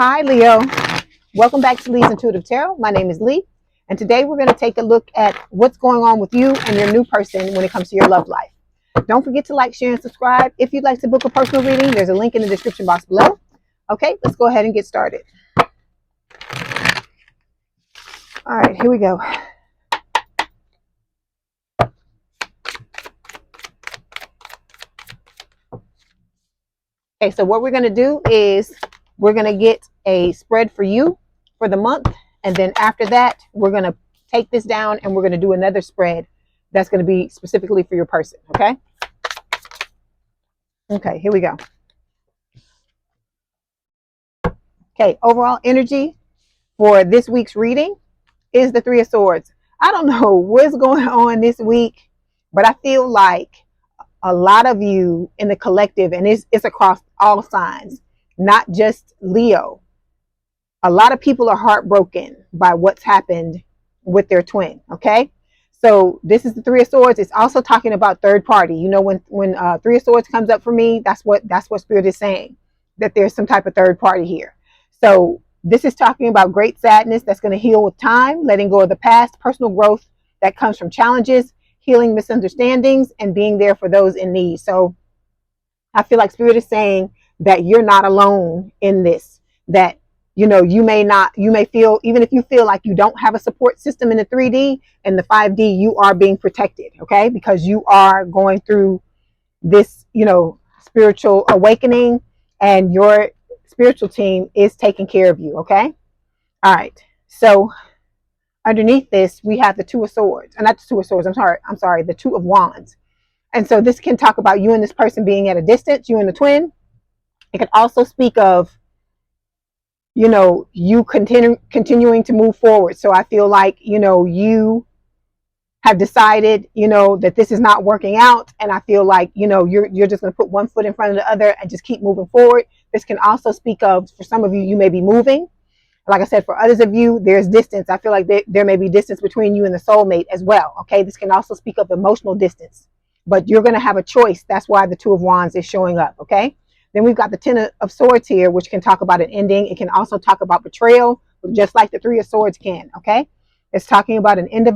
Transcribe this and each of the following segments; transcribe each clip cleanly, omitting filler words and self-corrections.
Hi, Leo. Welcome back to Lee's Intuitive Tarot. My name is Leigh, and today we're going to take a look at what's going on with you and your new person when it comes to your love life. Don't forget to like, share, and subscribe. If you'd like to book a personal reading, there's a link in the description box below. Okay, let's go ahead and get started. All right, here we go. Okay, so what we're going to do is we're going to get a spread for you for the month. And then after that, we're going to take this down and we're going to do another spread that's going to be specifically for your person. Okay. Okay, here we go. Okay, overall energy for this week's reading is the Three of Swords. I don't know what's going on this week, but I feel like a lot of you in the collective, and it's across all signs, not just Leo. A lot of people are heartbroken by what's happened with their twin. Okay, so this is the Three of Swords. It's also talking about third party. You know, when Three of Swords comes up for me, that's what Spirit is saying, that there's some type of third party here. So this is talking about great sadness that's going to heal with time, letting go of the past, personal growth that comes from challenges, healing misunderstandings, and being there for those in need. So I feel like Spirit is saying that you're not alone in this, that you know, you may feel, even if you feel like you don't have a support system in the 3D and the 5D, you are being protected, okay? Because you are going through this, you know, spiritual awakening, and your spiritual team is taking care of you, okay? All right. So underneath this, we have the Two of Swords. And not the Two of Swords, I'm sorry, the Two of Wands. And so this can talk about you and this person being at a distance, you and the twin. It can also speak of, you know, you continuing to move forward. So I feel like, you know, you have decided, you know, that this is not working out. And I feel like, you know, you're just going to put one foot in front of the other and just keep moving forward. This can also speak of, for some of you, you may be moving. Like I said, for others of you, there's distance. I feel like there may be distance between you and the soulmate as well. Okay. This can also speak of emotional distance, but you're going to have a choice. That's why the Two of Wands is showing up. Okay. Then we've got the Ten of Swords here, which can talk about an ending. It can also talk about betrayal, just like the Three of Swords can. Okay. It's talking about the end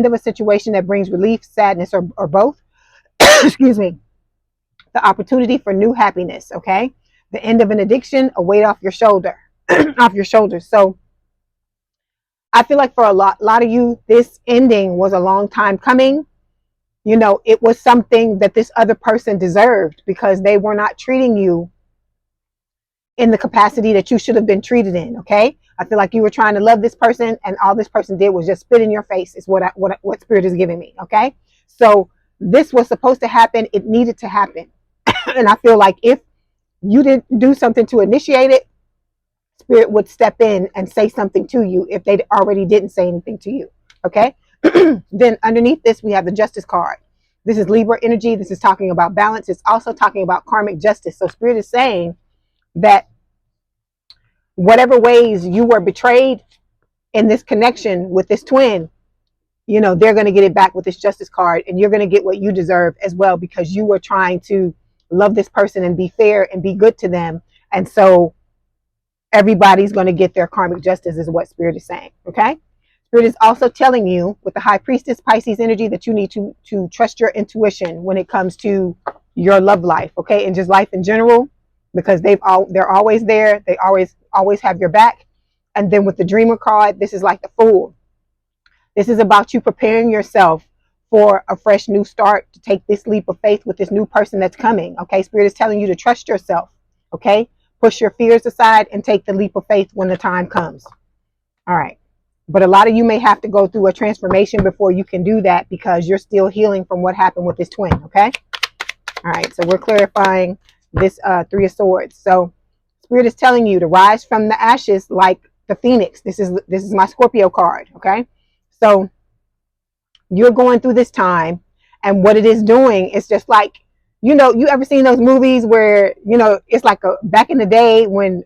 of a situation that brings relief, sadness, or both. Excuse me. The opportunity for new happiness. Okay. The end of an addiction, a weight off your shoulder, off your shoulders. So I feel like for a lot of you, this ending was a long time coming. You know, it was something that this other person deserved, because they were not treating you in the capacity that you should have been treated in. Okay. I feel like you were trying to love this person, and all this person did was just spit in your face, is what Spirit is giving me. Okay. So this was supposed to happen. It needed to happen. And I feel like if you didn't do something to initiate it, Spirit would step in and say something to you if they already didn't say anything to you. Okay. Then underneath this, we have the Justice card. This is Libra energy. This is talking about balance. It's also talking about karmic justice. So Spirit is saying that whatever ways you were betrayed in this connection with this twin, you know, they're going to get it back with this Justice card, and you're going to get what you deserve as well, because you were trying to love this person and be fair and be good to them. And so everybody's going to get their karmic justice, is what Spirit is saying. Okay. Spirit is also telling you with the High Priestess Pisces energy that you need to trust your intuition when it comes to your love life, okay, and just life in general, because they're always there. They always have your back. And then with the Dreamer card, this is like the Fool. This is about you preparing yourself for a fresh new start, to take this leap of faith with this new person that's coming. Okay, Spirit is telling you to trust yourself. Okay, push your fears aside and take the leap of faith when the time comes. All right. But a lot of you may have to go through a transformation before you can do that, because you're still healing from what happened with this twin. Okay. All right. So we're clarifying this Three of Swords. So Spirit is telling you to rise from the ashes like the Phoenix. This is my Scorpio card. Okay. So you're going through this time, and what it is doing is just like, you know, you ever seen those movies where, you know, it's like back in the day when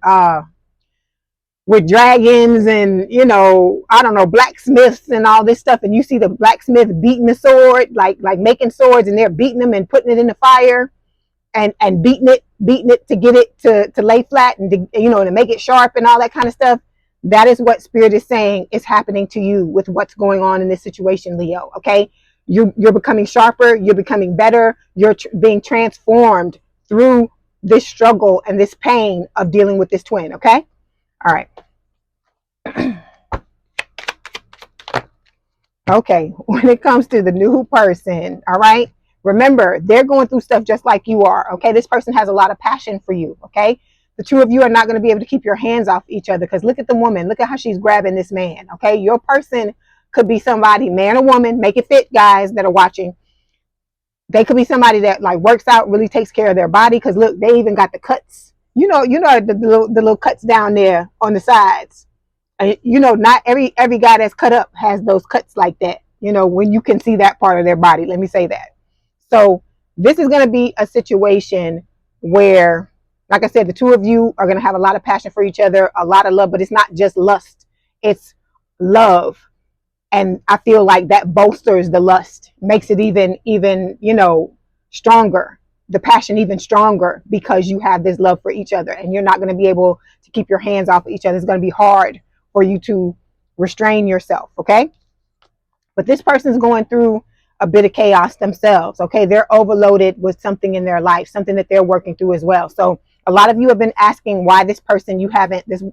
with dragons and, you know, I don't know, blacksmiths and all this stuff, and you see the blacksmith beating the sword, like making swords, and they're beating them and putting it in the fire and beating it beating it to get it to lay flat and to, you know, to make it sharp and all that kind of stuff. That is what Spirit is saying is happening to you with what's going on in this situation, Leo. Okay, you're becoming sharper, you're becoming better, you're being transformed through this struggle and this pain of dealing with this twin. Okay, all right. Okay, when it comes to the new person, all right, remember, they're going through stuff just like you are. Okay, this person has a lot of passion for you. Okay, the two of you are not going to be able to keep your hands off each other, because look at the woman, look at how she's grabbing this man. Okay, your person could be somebody, man or woman, make it fit, guys that are watching. They could be somebody that like works out, really takes care of their body, because look, they even got the cuts. The little cuts down there on the sides. You know, not every guy that's cut up has those cuts like that, you know, when you can see that part of their body. Let me say that. So this is going to be a situation where, like I said, the two of you are going to have a lot of passion for each other, a lot of love, but it's not just lust, it's love. And I feel like that bolsters the lust, makes it even, you know, stronger, the passion even stronger, because you have this love for each other and you're not going to be able to keep your hands off of each other. It's going to be hard for you to restrain yourself. Okay, but this person's going through a bit of chaos themselves. Okay, they're overloaded with something in their life, something that they're working through as well. So a lot of you have been asking why this person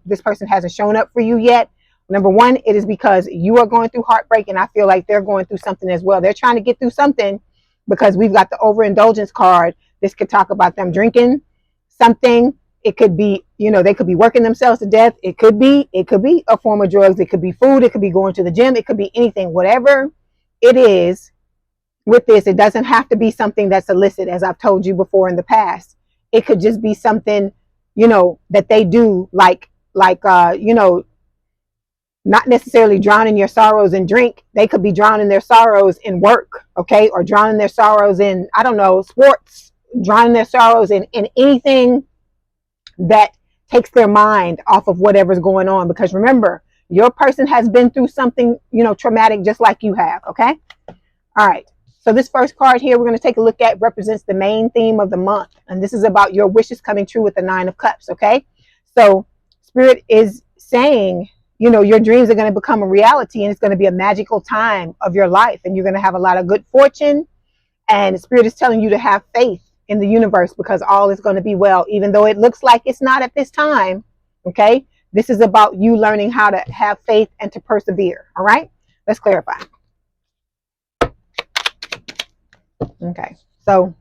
this person hasn't shown up for you yet. Number one, it is because you are going through heartbreak, and I feel like they're going through something as well. They're trying to get through something, because we've got the overindulgence card. This could talk about them drinking something. It could be, you know, they could be working themselves to death. It could be a form of drugs. It could be food. It could be going to the gym. It could be anything. Whatever it is with this, it doesn't have to be something that's illicit, as I've told you before in the past. It could just be something, you know, that they do, like you know, not necessarily drowning your sorrows in drink. They could be drowning their sorrows in work, okay, or drowning their sorrows in, I don't know, sports, drowning their sorrows in anything that takes their mind off of whatever's going on. Because remember, your person has been through something, you know, traumatic, just like you have. Okay, all right. So this first card here we're going to take a look at represents the main theme of the month, and this is about your wishes coming true with the Nine of Cups. Okay, so Spirit is saying, you know, your dreams are going to become a reality, and it's going to be a magical time of your life, and you're going to have a lot of good fortune. And Spirit is telling you to have faith in the universe, because all is going to be well, even though it looks like it's not at this time. Okay, this is about you learning how to have faith and to persevere. All right, let's clarify. Okay, so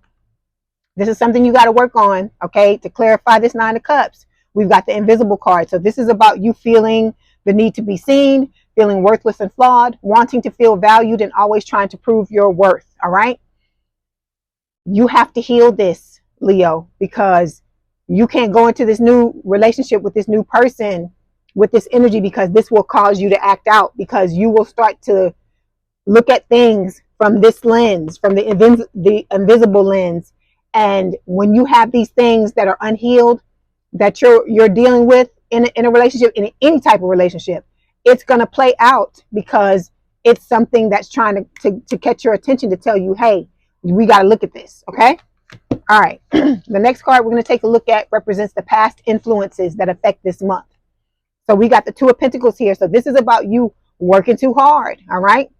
this is something you got to work on. Okay, to clarify this Nine of Cups, we've got the invisible card. So this is about you feeling the need to be seen, feeling worthless and flawed, wanting to feel valued, and always trying to prove your worth. All right, you have to heal this, Leo, because you can't go into this new relationship with this new person with this energy, because this will cause you to act out, because you will start to look at things from this lens, from the invisible lens. And when you have these things that are unhealed, that you're dealing with in a relationship, in any type of relationship, it's going to play out, because it's something that's trying to catch your attention, to tell you, hey, we got to look at this. Okay, all right. The next card we're going to take a look at represents the past influences that affect this month. So we got the Two of Pentacles here. So this is about you working too hard. All right,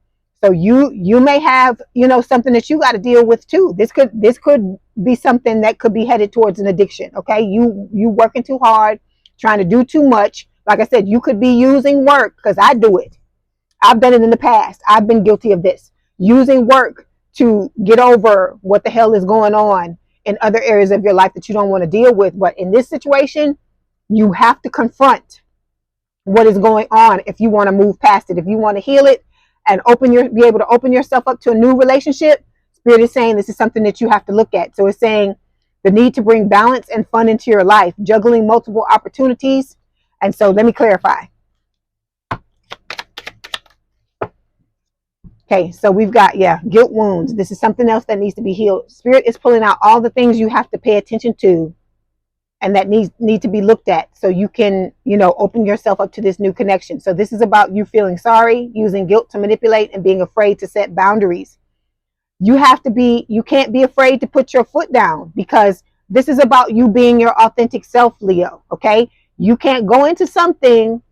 so you may have, you know, something that you got to deal with too. This could be something that could be headed towards an addiction. Okay, you working too hard, trying to do too much. Like I said, you could be using work, because I do it. I've done it in the past. I've been guilty of this, using work to get over what the hell is going on in other areas of your life that you don't want to deal with. But in this situation, you have to confront what is going on if you want to move past it, if you want to heal it and be able to open yourself up to a new relationship. Spirit is saying this is something that you have to look at. So it's saying the need to bring balance and fun into your life, juggling multiple opportunities. And so let me clarify. Okay, so we've got, guilt wounds. This is something else that needs to be healed. Spirit is pulling out all the things you have to pay attention to and that need to be looked at, so you can, you know, open yourself up to this new connection. So this is about you feeling sorry, using guilt to manipulate, and being afraid to set boundaries. You can't be afraid to put your foot down, because This is about you being your authentic self, Leo. Okay. You can't go into something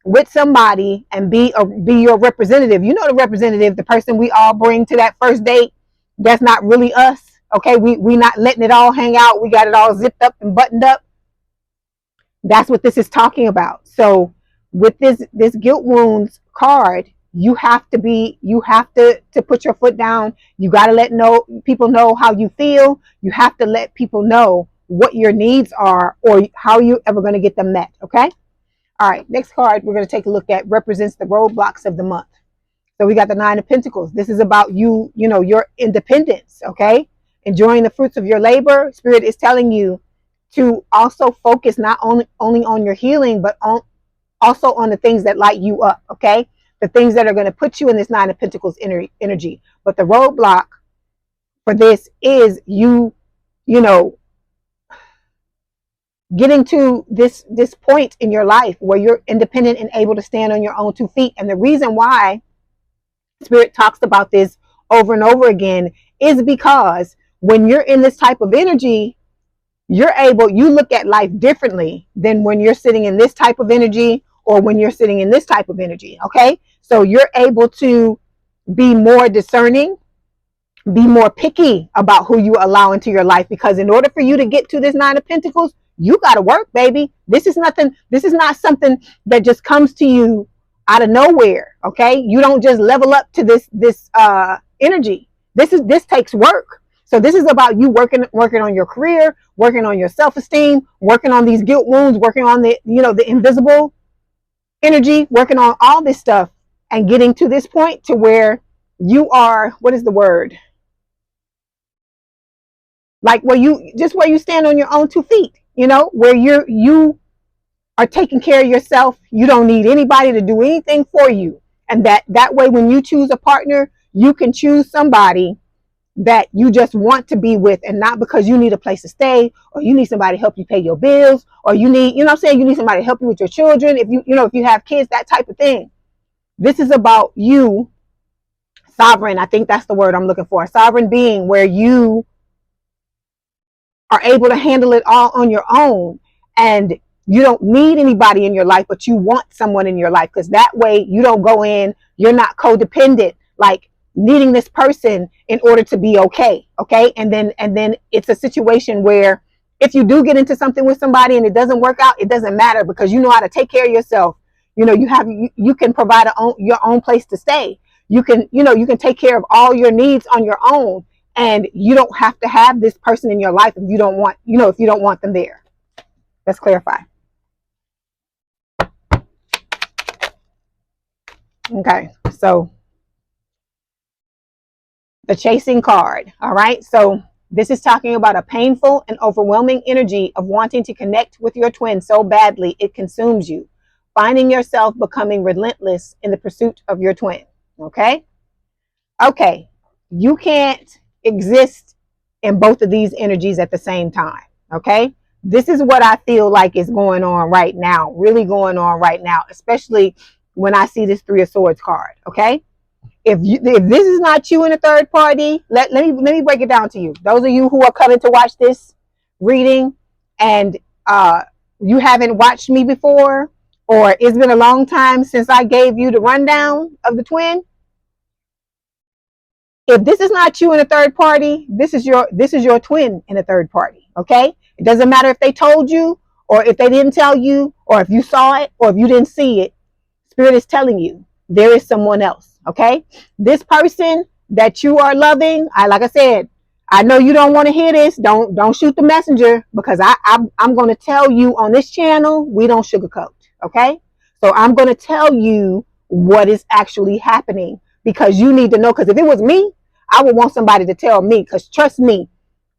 with somebody and be your representative. You know, the representative, the person we all bring to that first date, that's not really us. Okay, we not letting it all hang out. We got it all zipped up and buttoned up. That's what this is talking about. So with this guilt wounds card, you have to put your foot down. You got to let people know how you feel. You have to let people know what your needs are or how you're ever going to get them met. Okay. All right, next card we're going to take a look at represents the roadblocks of the month. So we got the Nine of Pentacles. This is about you know, your independence, okay? Enjoying the fruits of your labor. Spirit is telling you to also focus not only on your healing, but also on the things that light you up, okay? The things that are going to put you in this Nine of Pentacles energy. But the roadblock for this is you know, getting to this point in your life where you're independent and able to stand on your own 2 feet. And the reason why Spirit talks about this over and over again is because when you're in this type of energy, you look at life differently than when you're sitting in this type of energy or when you're sitting in this type of energy. Okay. So you're able to be more discerning, be more picky about who you allow into your life, because in order for you to get to this Nine of Pentacles, you got to work, baby. This is not something that just comes to you out of nowhere. Okay. You don't just level up to this energy. This takes work. So this is about you working on your career, working on your self-esteem, working on these guilt wounds, working on the invisible energy, working on all this stuff and getting to this point to where you are, what is the word? Like where you stand on your own 2 feet, where you are taking care of yourself. You don't need anybody to do anything for you. And that way, when you choose a partner, you can choose somebody that you just want to be with, and not because you need a place to stay or you need somebody to help you pay your bills, or you need, you need somebody to help you with your children. If you have kids, that type of thing. This is about you, sovereign. I think that's the word I'm looking for. A sovereign being where you are able to handle it all on your own, and you don't need anybody in your life, but you want someone in your life, because that way you don't go in, you're not codependent, like needing this person in order to be okay. And then it's a situation where if you do get into something with somebody and it doesn't work out, it doesn't matter, because you know how to take care of yourself. You can provide your own place to stay. You can take care of all your needs on your own. And you don't have to have this person in your life if you don't want them there. Let's clarify. Okay, so the chasing card. All right, so this is talking about a painful and overwhelming energy of wanting to connect with your twin so badly it consumes you, finding yourself becoming relentless in the pursuit of your twin. Okay, you can't exist in both of these energies at the same time. Okay, this is what I feel like is going on right now, really going on right now, especially when I see this Three of Swords card. Okay, if this is not you in a third party, let me break it down to you. Those of you who are coming to watch this reading and you haven't watched me before, or it's been a long time since I gave you the rundown of the twin. If this is not you in a third party, this is your twin in a third party. Okay, it doesn't matter if they told you or if they didn't tell you, or if you saw it or if you didn't see it. Spirit is telling you there is someone else. Okay, this person that you are loving, like I said, I know you don't want to hear this. Don't shoot the messenger, because I'm going to tell you on this channel, we don't sugarcoat. Okay, so I'm going to tell you what is actually happening, because you need to know. Because if it was me, I would want somebody to tell me, because trust me,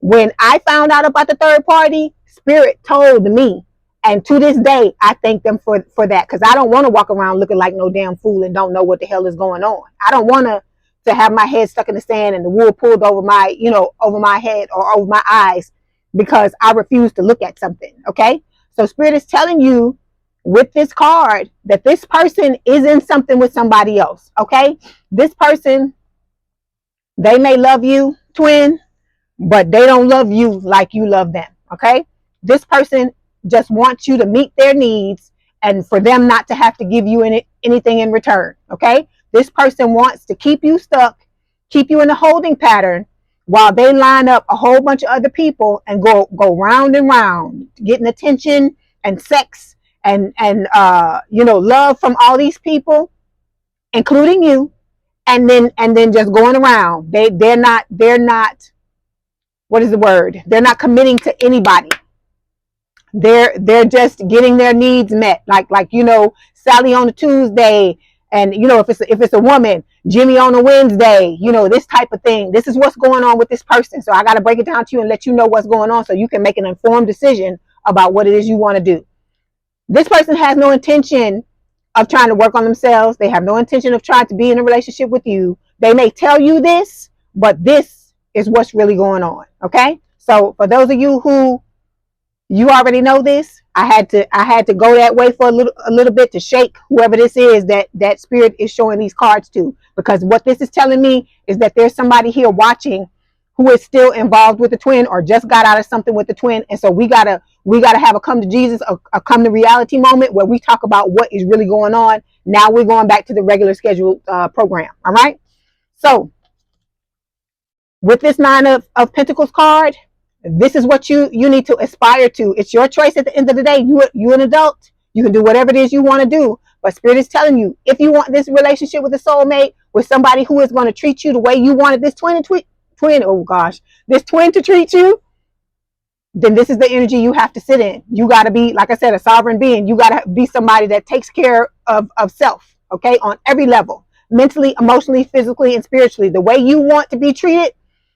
when I found out about the third party, Spirit told me. And to this day, I thank them for that, because I don't want to walk around looking like no damn fool and don't know what the hell is going on. I don't want to have my head stuck in the sand and the wool pulled over my head or over my eyes because I refuse to look at something. Okay, so Spirit is telling you with this card that this person is in something with somebody else. Okay, this person, they may love you, twin, but they don't love you like you love them. Okay. This person just wants you to meet their needs and for them not to have to give you anything in return. Okay. This person wants to keep you stuck, keep you in a holding pattern while they line up a whole bunch of other people and go round and round, getting attention and sex and love from all these people, including you, and then just going around. They're not what is the word? They're not committing to anybody. They're just getting their needs met. Like Sally on a Tuesday, and if it's a woman, Jimmy on a Wednesday, this type of thing. This is what's going on with this person. So I got to break it down to you and let you know what's going on so you can make an informed decision about what it is you want to do. This person has no intention of trying to work on themselves. They have no intention of trying to be in a relationship with you. They may tell you this, but this is what's really going on. Okay. So for those of you who you already know this, I had to go that way for a little bit to shake whoever this is that spirit is showing these cards to, because what this is telling me is that there's somebody here watching who is still involved with the twin or just got out of something with the twin. And so we gotta have a come to Jesus, a come to reality moment where we talk about what is really going on. Now we're going back to the regular scheduled program. All right. So with this Nine of Pentacles card, this is what you need to aspire to. It's your choice at the end of the day. You're an adult. You can do whatever it is you want to do. But Spirit is telling you, if you want this relationship with a soulmate, with somebody who is going to treat you the way you wanted this twin, this twin to treat you, then this is the energy you have to sit in. You got to be, like I said, a sovereign being. You got to be somebody that takes care of self, okay, on every level, mentally, emotionally, physically, and spiritually. The way you want to be treated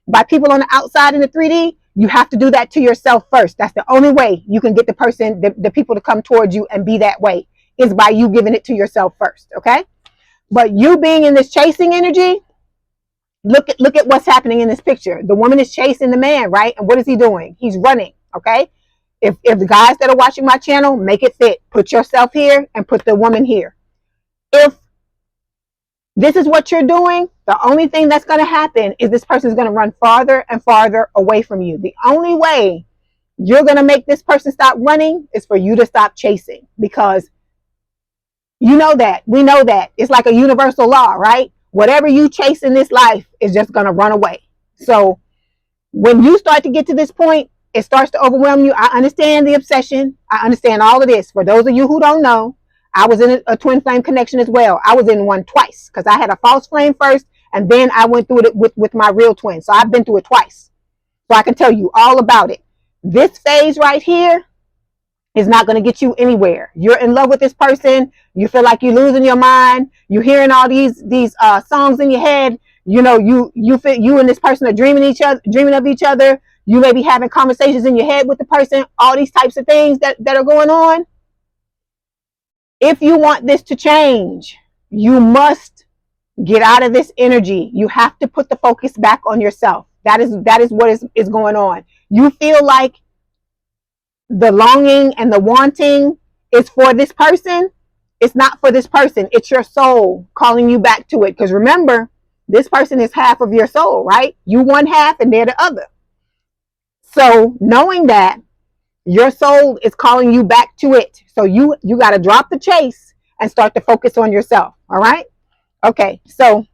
by people on the outside in the 3D, you have to do that to yourself first. That's the only way you can get the people to come towards you and be that way, is by you giving it to yourself first, okay? But you being in this chasing energy, look at what's happening in this picture. The woman is chasing the man, right? And what is he doing? He's running, okay? If the guys that are watching my channel, make it fit. Put yourself here and put the woman here. If this is what you're doing, the only thing that's going to happen is this person is going to run farther and farther away from you. The only way you're going to make this person stop running is for you to stop chasing, because we know that. It's like a universal law, right? Whatever you chase in this life is just going to run away. So when you start to get to this point, it starts to overwhelm you. I understand the obsession. I understand all of this. For those of you who don't know, I was in a twin flame connection as well. I was in one twice because I had a false flame first, and then I went through it with my real twin. So I've been through it twice. So I can tell you all about it. This phase right here is not going to get you anywhere. You're in love with this person. You feel like you're losing your mind. You're hearing all these songs in your head. You feel you and this person are dreaming of each other. You may be having conversations in your head with the person. All these types of things that are going on. If you want this to change, you must get out of this energy. You have to put the focus back on yourself. That is what is going on. You feel like the longing and the wanting is for this person. It's not for this person. It's your soul calling you back to it. Because remember, this person is half of your soul, right? You one half and they're the other. So knowing that, your soul is calling you back to it. So you got to drop the chase and start to focus on yourself. All right. Okay. So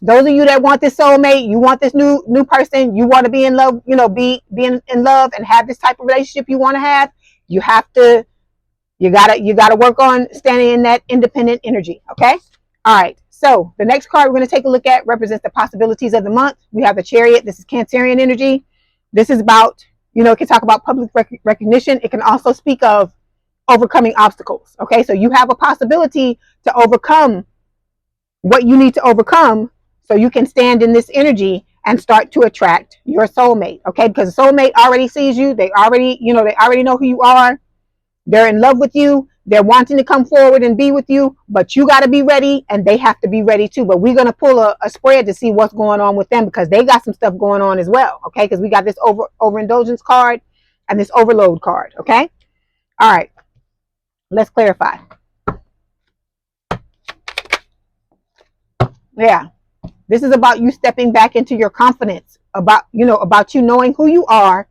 those of you that want this soulmate, you want this new person, you want to be in love, be in love and have this type of relationship you want to have, you gotta work on standing in that independent energy. Okay. All right. So the next card we're going to take a look at represents the possibilities of the month. We have the Chariot. This is Cancerian energy. This is about, it can talk about public recognition. It can also speak of overcoming obstacles. Okay. So you have a possibility to overcome what you need to overcome so you can stand in this energy and start to attract your soulmate. Okay. Because the soulmate already sees you. They already know who you are. They're in love with you. They're wanting to come forward and be with you, but you got to be ready and they have to be ready too. But we're going to pull a spread to see what's going on with them, because they got some stuff going on as well. Okay. Because we got this overindulgence card and this overload card. Okay. All right. Let's clarify. Yeah. This is about you stepping back into your confidence, about you knowing who you are,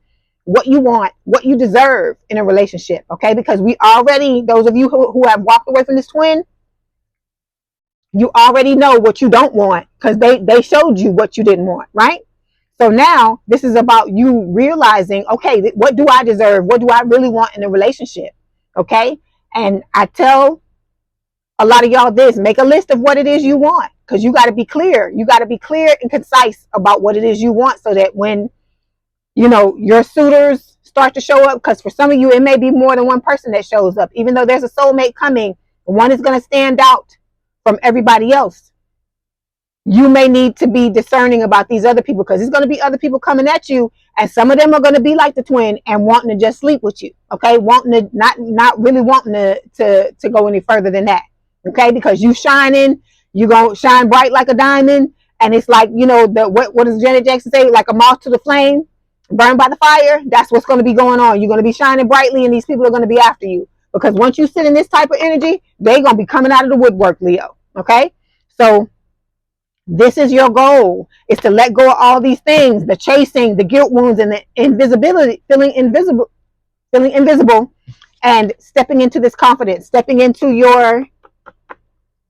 what you want, what you deserve in a relationship, okay? Because we already, those of you who have walked away from this twin, you already know what you don't want because they showed you what you didn't want, right? So now this is about you realizing, okay, what do I deserve? What do I really want in a relationship? Okay. And I tell a lot of y'all this, make a list of what it is you want because you got to be clear. You got to be clear and concise about what it is you want so that when, you know, your suitors start to show up, because for some of you, it may be more than one person that shows up. Even though there's a soulmate coming, one is going to stand out from everybody else. You may need to be discerning about these other people because there's going to be other people coming at you, and some of them are going to be like the twin and wanting to just sleep with you, okay? Wanting to not really wanting to go any further than that, okay? Because you shining, you gonna shine bright like a diamond, and it's like, you know, the what does Janet Jackson say? Like a moth to the flame, burned by the fire. That's what's going to be going on. You're going to be shining brightly, and these people are going to be after you because once you sit in this type of energy, they're going to be coming out of the woodwork, Leo. Okay, so this is your goal, is to let go of all these things, the chasing, the guilt wounds, and the invisibility, feeling invisible, and stepping into this confidence, stepping into your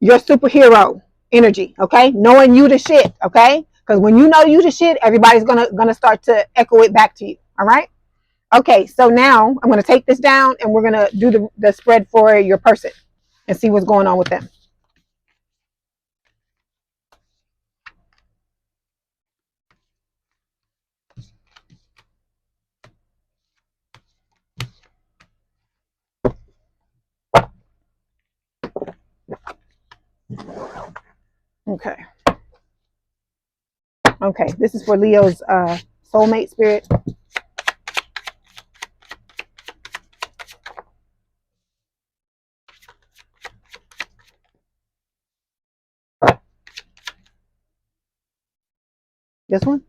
superhero energy, okay? Knowing you the shit, okay? Because when you know you the shit, everybody's gonna start to echo it back to you, all right? Okay, so now I'm gonna take this down and we're gonna do the spread for your person and see what's going on with them. Okay. Okay, this is for Leo's soulmate spirit. This one?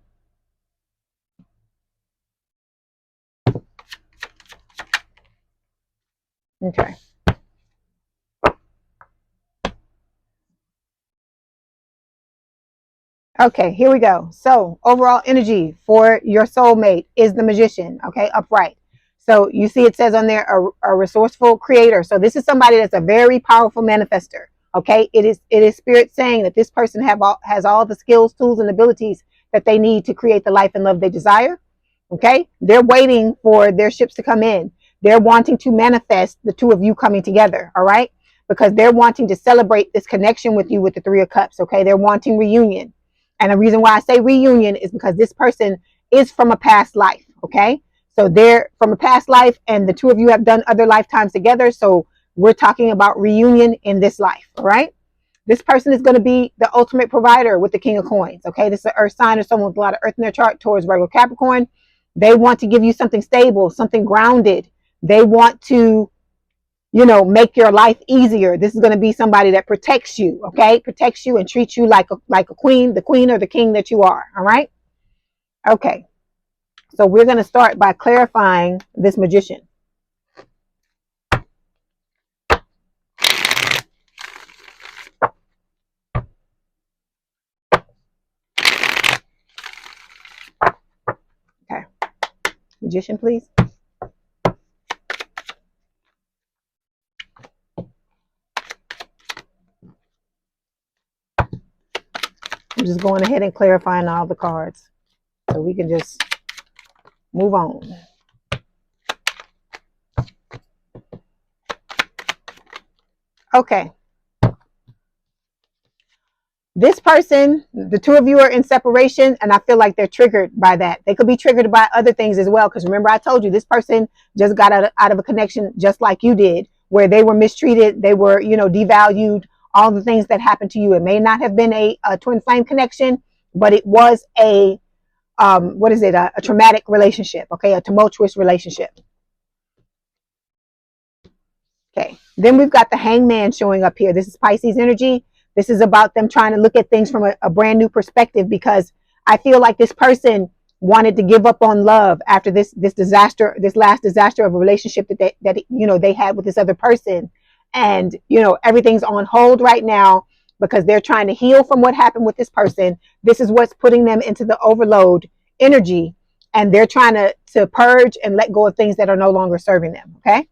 Okay. Okay, here we go. So overall energy for your soulmate is the Magician, okay, upright. So you see it says on there a resourceful creator. So this is somebody that's a very powerful manifester, okay? It is spirit saying that this person has all the skills, tools, and abilities that they need to create the life and love they desire, okay? They're waiting for their ships to come in. They're wanting to manifest the two of you coming together, all right? Because they're wanting to celebrate this connection with you with the Three of Cups, okay? They're wanting reunion. And the reason why I say reunion is because this person is from a past life, okay? So they're from a past life and the two of you have done other lifetimes together. So we're talking about reunion in this life, all right? This person is going to be the ultimate provider with the King of Coins, okay? This is an earth sign or someone with a lot of earth in their chart towards Virgo Capricorn. They want to give you something stable, something grounded. They want to, you know, make your life easier. This is going to be somebody that protects you, okay? Protects you and treats you like a queen, the queen or the king that you are, all right? Okay. So we're going to start by clarifying this Magician. Okay. Magician, please. I'm just going ahead and clarifying all the cards so we can just move on. Okay. This person, the two of you are in separation, and I feel like they're triggered by that. They could be triggered by other things as well, because remember I told you this person just got out of a connection just like you did, where they were mistreated, they were, you know, devalued, all the things that happened to you. It may not have been a twin flame connection, but it was a a traumatic relationship, okay, a tumultuous relationship. Okay, then we've got the Hangman showing up here. This is Pisces energy. This is about them trying to look at things from a brand new perspective, because I feel like this person wanted to give up on love after this disaster, this last disaster of a relationship that they had with this other person. And, you know, everything's on hold right now because they're trying to heal from what happened with this person. This is what's putting them into the overload energy and they're trying to purge and let go of things that are no longer serving them. Okay.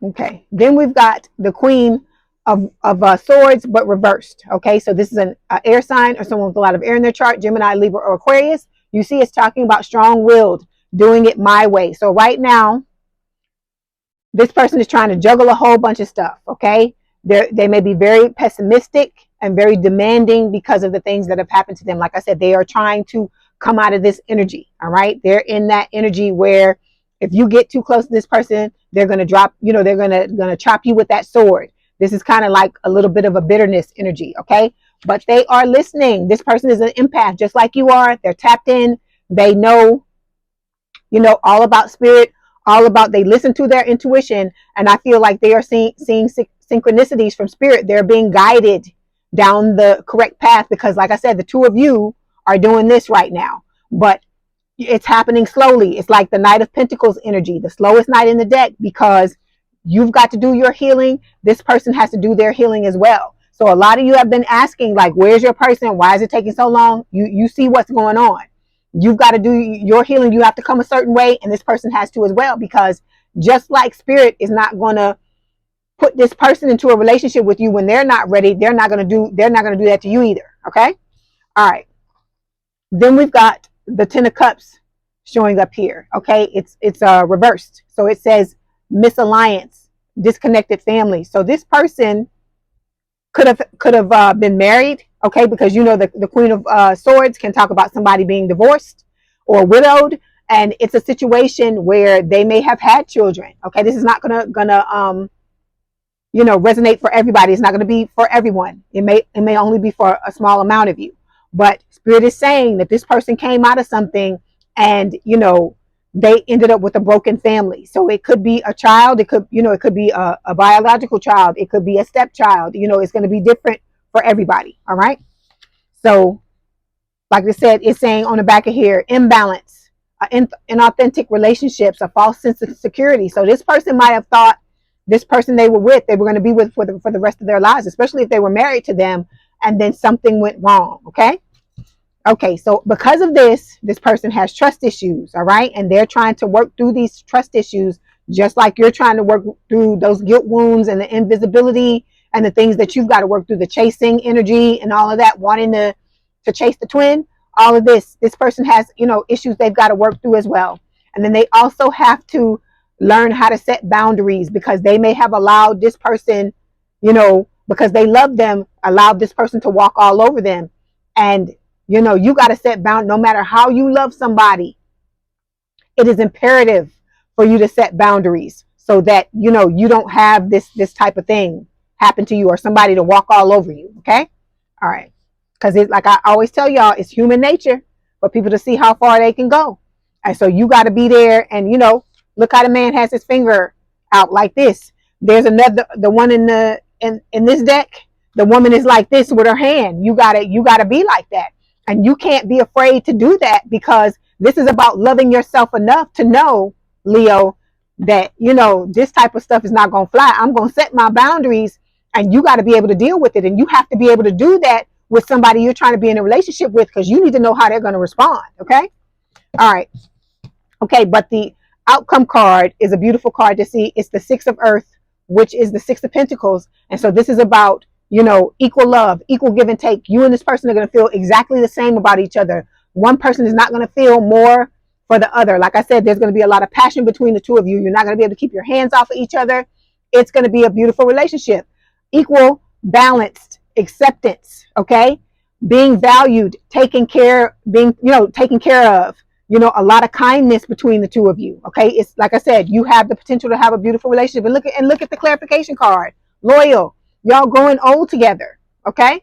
Okay. Then we've got the Queen of Swords, but reversed. Okay. So this is an air sign or someone with a lot of air in their chart, Gemini, Libra, or Aquarius. You see, it's talking about strong-willed, doing it my way. So right now, this person is trying to juggle a whole bunch of stuff. Okay. They may be very pessimistic and very demanding because of the things that have happened to them. Like I said, they are trying to come out of this energy. All right. They're in that energy where if you get too close to this person, they're going to drop, they're going to chop you with that sword. This is kind of like a little bit of a bitterness energy. Okay. But they are listening. This person is an empath, just like you are. They're tapped in. They know, all about spirit, all about, they listen to their intuition. And I feel like they are seeing synchronicities from spirit. They're being guided down the correct path because, like I said, the two of you are doing this right now, but it's happening slowly. It's like the Knight of Pentacles energy, the slowest knight in the deck, because you've got to do your healing. This person has to do their healing as well. So a lot of you have been asking, like, where's your person? Why is it taking so long? You see what's going on. You've got to do your healing. You have to come a certain way, and this person has to as well, because just like spirit is not going to put this person into a relationship with you when they're not ready, they're not going to do that to you either. Okay. All right. Then we've got the Ten of Cups showing up here. Okay. It's reversed. So it says misalliance, disconnected family. So this person could have been married. Okay. Because the Queen of Swords can talk about somebody being divorced or widowed. And it's a situation where they may have had children. Okay. This is not gonna resonate for everybody. It's not going to be for everyone. It may only be for a small amount of you. But spirit is saying that this person came out of something and, they ended up with a broken family. So it could be a child. It could be a biological child. It could be a stepchild. It's going to be different for everybody. All right. So like I said, it's saying on the back of here, imbalance, inauthentic relationships, a false sense of security. So this person might have thought this person they were going to be with for the rest of their lives, especially if they were married to them, and then something went wrong. Okay. So because of this person has trust issues. All right. And they're trying to work through these trust issues, just like you're trying to work through those guilt wounds and the invisibility and the things that you've got to work through, the chasing energy and all of that, wanting to chase the twin. All of this person has, issues they've got to work through as well. And then they also have to learn how to set boundaries, because they may have allowed this person, because they love them, allowed this person to walk all over them. And, you got to set no matter how you love somebody, it is imperative for you to set boundaries so that, you don't have this type of thing happen to you or somebody to walk all over you. Okay. All right. Because it's like I always tell y'all, it's human nature for people to see how far they can go. And so you got to be there and, look how the man has his finger out like this. There's the one in this deck, the woman is like this with her hand. You gotta be like that. And you can't be afraid to do that, because this is about loving yourself enough to know, Leo, that, this type of stuff is not going to fly. I'm going to set my boundaries, and you got to be able to deal with it. And you have to be able to do that with somebody you're trying to be in a relationship with, because you need to know how they're going to respond. Okay. All right. Okay. But the outcome card is a beautiful card to see. It's the Six of Earth, which is the Six of Pentacles. And so this is about, equal love, equal give and take. You and this person are going to feel exactly the same about each other. One person is not going to feel more for the other. Like I said, there's going to be a lot of passion between the two of you. You're not going to be able to keep your hands off of each other. It's going to be a beautiful relationship. Equal, balanced, acceptance. Okay. Being valued, taken care of. A lot of kindness between the two of you. Okay. It's like I said, you have the potential to have a beautiful relationship. And look at the clarification card. Loyal. Y'all growing old together. Okay.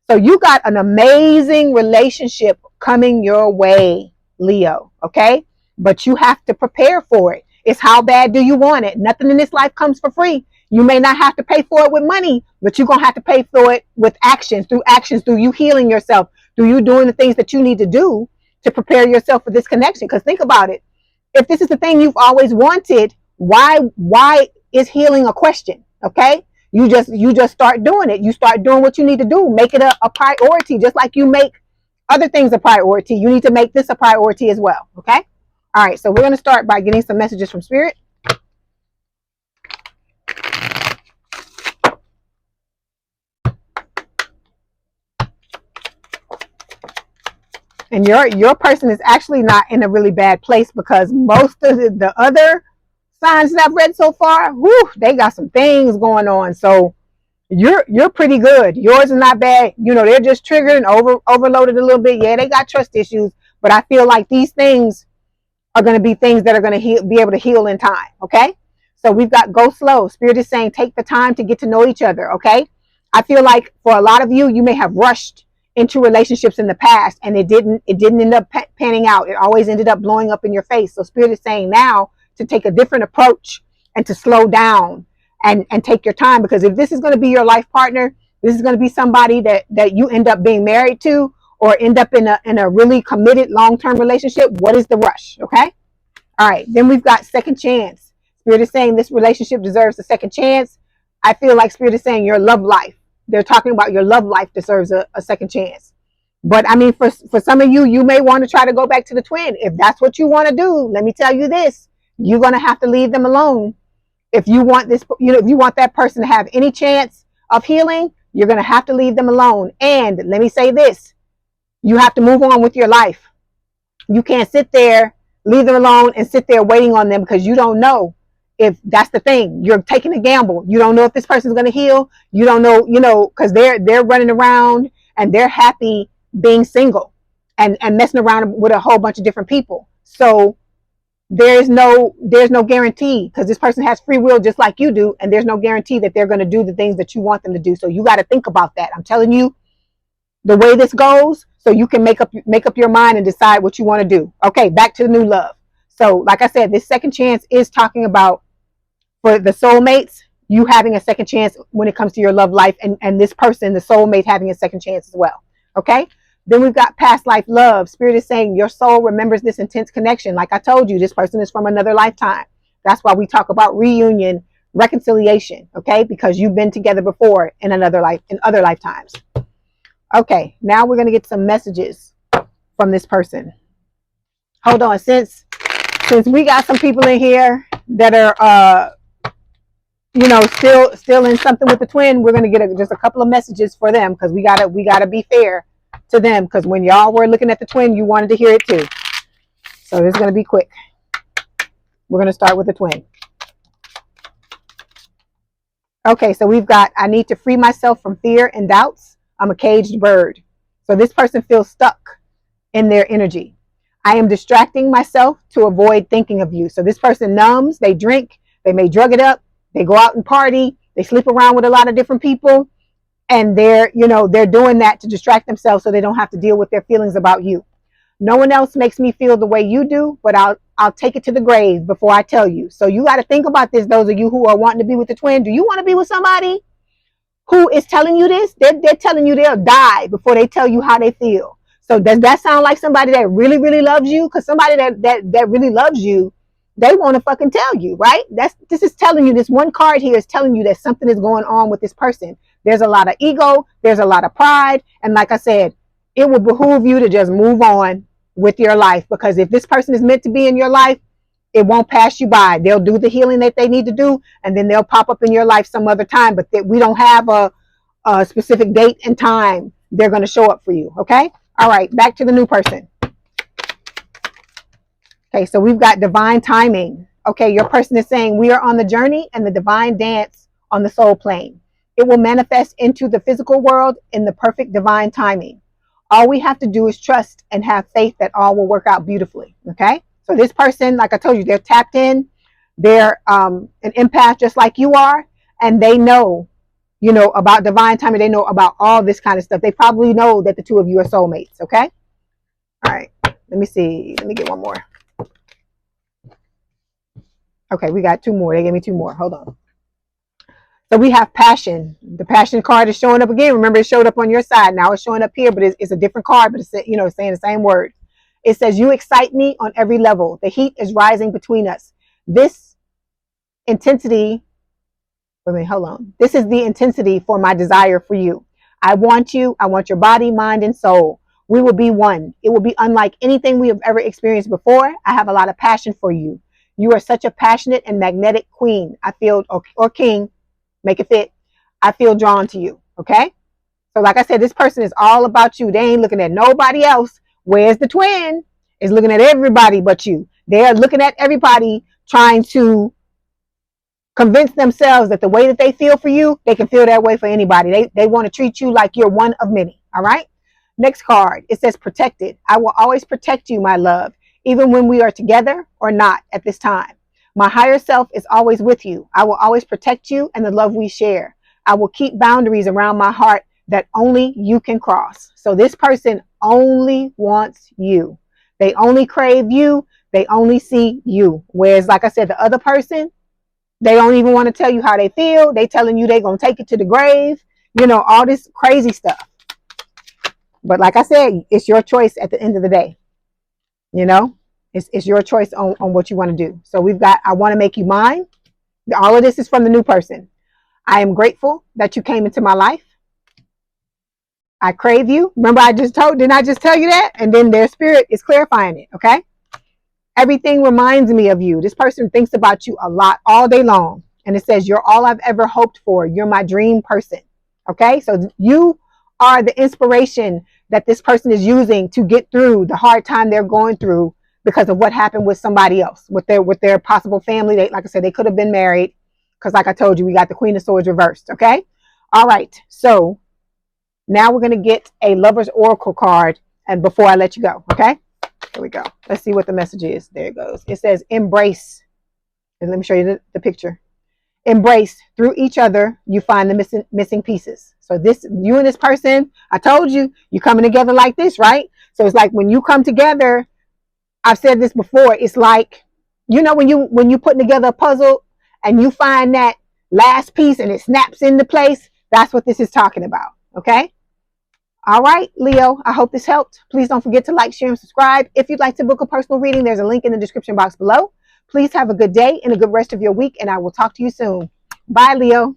So you got an amazing relationship coming your way, Leo. Okay. But you have to prepare for it. It's how bad do you want it? Nothing in this life comes for free. You may not have to pay for it with money, but you're going to have to pay for it with actions, through you healing yourself, through you doing the things that you need to do to prepare yourself for this connection. Because think about it. If this is the thing you've always wanted, why is healing a question? Okay. You just start doing it. You start doing what you need to do. Make it a priority, just like you make other things a priority, you need to make this a priority as well. Okay. All right. So we're going to start by getting some messages from Spirit. And your person is actually not in a really bad place, because most of the other signs that I've read so far, whew, they got some things going on. So you're pretty good. Yours is not bad. You know, they're just triggered and overloaded a little bit. Yeah, they got trust issues, but I feel like these things are going to be things that are going to be able to heal in time. Okay. So we've got go slow. Spirit is saying take the time to get to know each other. Okay. I feel like for a lot of you, you may have rushed into relationships in the past and it didn't end up panning out. It always ended up blowing up in your face. So Spirit is saying now to take a different approach and to slow down and take your time, because if this is going to be your life partner, this is going to be somebody that you end up being married to, or end up in a really committed long-term relationship. What is the rush? Okay. All right. Then we've got second chance. Spirit is saying this relationship deserves a second chance. I feel like Spirit is saying your love life. They're talking about your love life deserves a second chance. But I mean, for some of you, you may want to try to go back to the twin. If that's what you want to do, let me tell you this, you're going to have to leave them alone. If you want this, you know, if you want that person to have any chance of healing, you're going to have to leave them alone. And let me say this, you have to move on with your life. You can't sit there, leave them alone and sit there waiting on them, because you don't know if that's the thing. You're taking a gamble. You don't know if this person's going to heal. You don't know, you know, because they're running around and they're happy being single and messing around with a whole bunch of different people. So there's no guarantee, because this person has free will just like you do, and there's no guarantee that they're going to do the things that you want them to do. So you got to think about that. I'm telling you the way this goes, so you can make up your mind and decide what you want to do. Okay, back to the new love. So like I said, this second chance is talking about, for the soulmates, you having a second chance when it comes to your love life, and this person, the soulmate, having a second chance as well. Okay. Then we've got past life love. Spirit is saying your soul remembers this intense connection. Like I told you, this person is from another lifetime. That's why we talk about reunion, reconciliation. Okay. Because you've been together before in other lifetimes. Okay. Now we're going to get some messages from this person. Hold on. Since we got some people in here that are, you know, still in something with the twin, we're going to get just a couple of messages for them, because we gotta be fair to them, because when y'all were looking at the twin, you wanted to hear it too. So this is going to be quick. We're going to start with the twin. Okay, so we've got, I need to free myself from fear and doubts. I'm a caged bird. So this person feels stuck in their energy. I am distracting myself to avoid thinking of you. So this person numbs, they drink, they may drug it up, they go out and party, they sleep around with a lot of different people, and they're doing that to distract themselves so they don't have to deal with their feelings about you. No one else makes me feel the way you do, but I'll take it to the grave before I tell you. So you got to think about this, those of you who are wanting to be with the twin. Do you want to be with somebody who is telling you this? They're telling you they'll die before they tell you how they feel. So does that sound like somebody that really, really loves you? Because somebody that really loves you, they want to fucking tell you, right? This is telling you, this one card here is telling you that something is going on with this person. There's a lot of ego, there's a lot of pride, and like I said, it would behoove you to just move on with your life, because if this person is meant to be in your life, it won't pass you by. They'll do the healing that they need to do, and then they'll pop up in your life some other time, but we don't have a specific date and time they're going to show up for you. Okay. All right. Back to the new person. Okay, so we've got divine timing. Okay, your person is saying we are on the journey and the divine dance on the soul plane. It will manifest into the physical world in the perfect divine timing. All we have to do is trust and have faith that all will work out beautifully. Okay, so this person, like I told you, they're tapped in. They're an empath just like you are, and they know, you know, about divine timing. They know about all this kind of stuff. They probably know that the two of you are soulmates. Okay, all right. Let me see. Let me get one more. Okay, we got two more. They gave me two more. Hold on. So we have passion. The passion card is showing up again. Remember, it showed up on your side. Now it's showing up here, but it's a different card, but it's, you know, saying the same word. It says, you excite me on every level. The heat is rising between us. This intensity, wait a minute, hold on. This is the intensity for my desire for you. I want you. I want your body, mind, and soul. We will be one. It will be unlike anything we have ever experienced before. I have a lot of passion for you. You are such a passionate and magnetic queen. I feel, or king, make it fit. I feel drawn to you. Okay. So like I said, this person is all about you. They ain't looking at nobody else. Where's the twin? Is looking at everybody but you. They are looking at everybody, trying to convince themselves that the way that they feel for you, they can feel that way for anybody. They want to treat you like you're one of many. All right. Next card. It says protected. I will always protect you, my love, even when we are together or not at this time. My higher self is always with you. I will always protect you and the love we share. I will keep boundaries around my heart that only you can cross. So this person only wants you. They only crave you. They only see you. Whereas, like I said, the other person, they don't even want to tell you how they feel. They telling you they're going to take it to the grave. You know, all this crazy stuff. But like I said, it's your choice at the end of the day. You know, it's your choice on what you want to do. So we've got, I want to make you mine. All of this is from the new person. I am grateful that you came into my life. I crave you. Remember, didn't I just tell you that? And then their spirit is clarifying it. Okay. Everything reminds me of you. This person thinks about you a lot all day long. And it says, you're all I've ever hoped for. You're my dream person. Okay. So you are the inspiration that this person is using to get through the hard time they're going through because of what happened with somebody else, with their possible family. They, like I said, they could have been married because, like I told you, we got the Queen of Swords reversed. Okay. All right. So now we're going to get a Lover's Oracle card. And before I let you go. Okay. Here we go. Let's see what the message is. There it goes. It says embrace. And let me show you the picture. Embrace. Through each other, you find the missing pieces. So this, you and this person, I told you, you're coming together like this, right? So it's like when you come together, I've said this before, it's like, you know, when you putting together a puzzle and you find that last piece and it snaps into place, that's what this is talking about. Okay. All right, Leo, I hope this helped. Please don't forget to like, share, and subscribe. If you'd like to book a personal reading, there's a link in the description box below. Please have a good day and a good rest of your week, and I will talk to you soon. Bye, Leo.